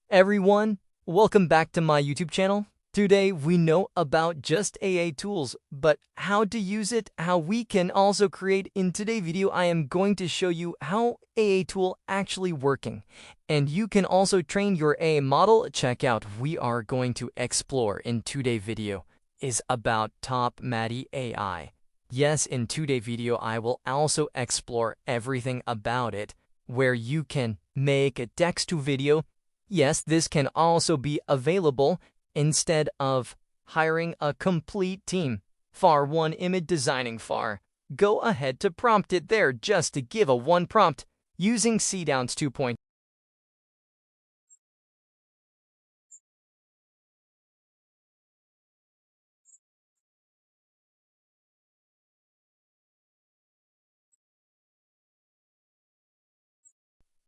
Everyone, welcome back to my YouTube channel. Today we know about just AI tools, but how to use it, how we can also create. In today's video, I am going to show you how AI tool actually working. And you can also train your AI model. Check out, we are going to explore in today's video is about TopMediai AI. Yes, in today's video, I will also explore everything about it, where you can make a text to video. Yes, this can also be available instead of hiring a complete team. One image designing far. Go ahead to prompt it there just to give a one prompt using CDowns 2.0.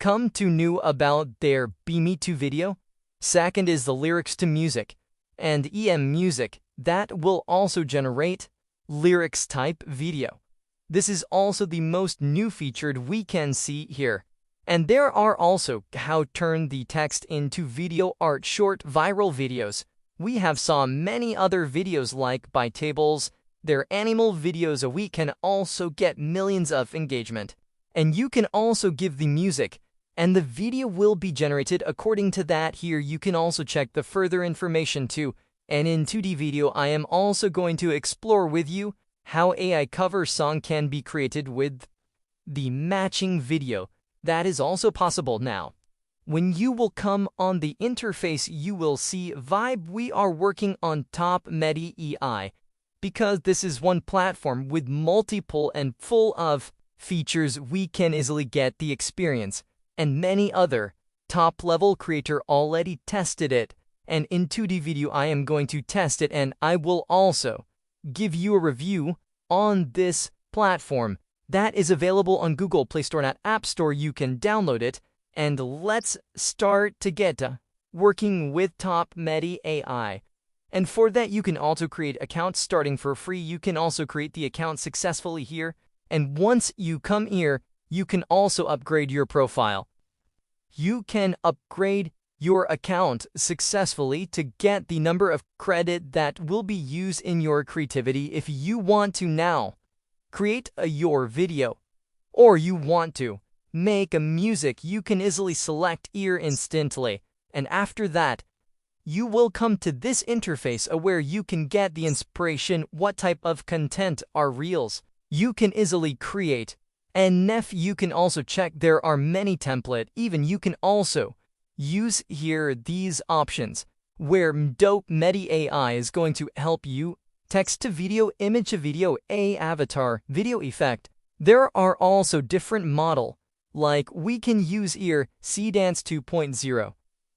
Come to know about their Me to video. Second is the lyrics to music and EM music that will also generate lyrics type video. This is also the most new featured we can see here. And there are also how turn the text into video art short viral videos. We have saw many other videos like by tables, their animal videos. We can also get millions of engagement. And you can also give the music and the video will be generated according to that. Here you can also check the further information too. And in 2D video, I am also going to explore with you how AI cover song can be created with the matching video. That is also possible now. When you will come on the interface, you will see Vibe. We are working on TopMediai AI because this is one platform with multiple and full of features. We can easily get the experience. And many other top-level creator already tested it. And in 2D video, I am going to test it, and I will also give you a review on this platform that is available on Google Play Store and App Store. You can download it, and let's start to get working with TopMediai AI. And for that, you can also create accounts starting for free. You can also create the account successfully here. And once you come here, you can also upgrade your profile. You can upgrade your account successfully to get the number of credit that will be used in your creativity. If you want to now create your video or you want to make a music, you can easily select here instantly. And after that, you will come to this interface where you can get the inspiration, what type of content are reels. You can easily create. And you can also check there are many templates. Even you can also use here these options where TopMediai AI is going to help you text to video, image to video, avatar, video effect. There are also different model like we can use here CDance 2.0.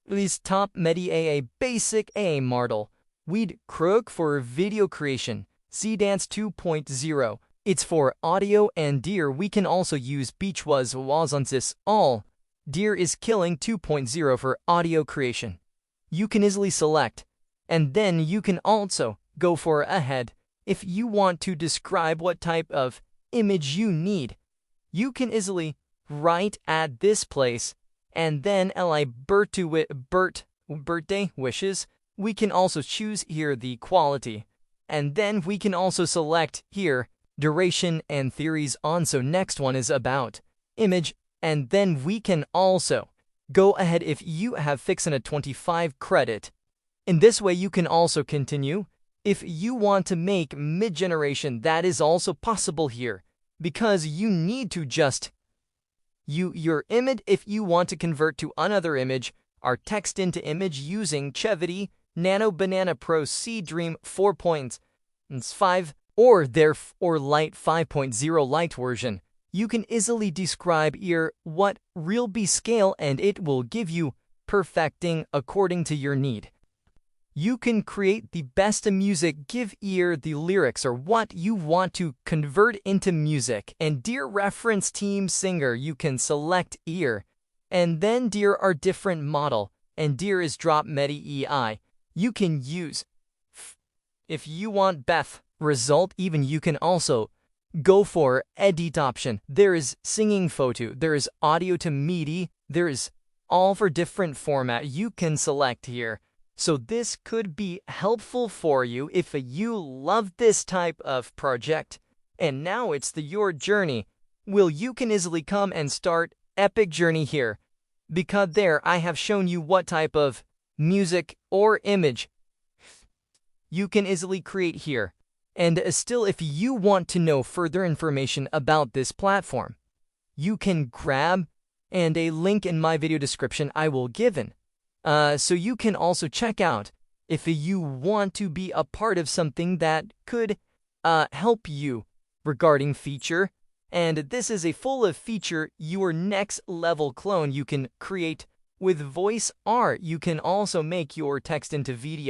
This TopMediai AI basic AI model. We'd croak for video creation, CDance 2.0. It's for audio and deer. We can also use beach was on this all. Deer is killing 2.0 for audio creation. You can easily select. And then you can also go for ahead. If you want to describe what type of image you need, you can easily write at this place. And then birthday wishes. We can also choose here the quality. And then we can also select here duration and theories on. So next one is about image, and then we can also go ahead if you have fixed in a 25 credit. In this way, you can also continue. If you want to make mid-generation, that is also possible here because you need to just your image. If you want to convert to another image, our text into image using Chevity Nano Banana Pro C Dream 4.5 or Light 5.0 Light version. You can easily describe here what will be scale and it will give you perfecting according to your need. You can create the best music, give ear the lyrics or what you want to convert into music. And dear reference team singer, you can select ear. And then dear are different model and dear is TopMediai AI. You can use if you want Beth result. Even you can also go for edit option. There is singing photo, there is audio to MIDI, there is all for different format you can select here. So this could be helpful for you if you love this type of project. And now it's your journey. You can easily come and start epic journey here. Because there I have shown you what type of music or image you can easily create here. And still, if you want to know further information about this platform, you can grab and a link in my video description I will given. So you can also check out if you want to be a part of something that could help you regarding feature. And this is a full of feature your next level clone you can create with voice art. You can also make your text into video.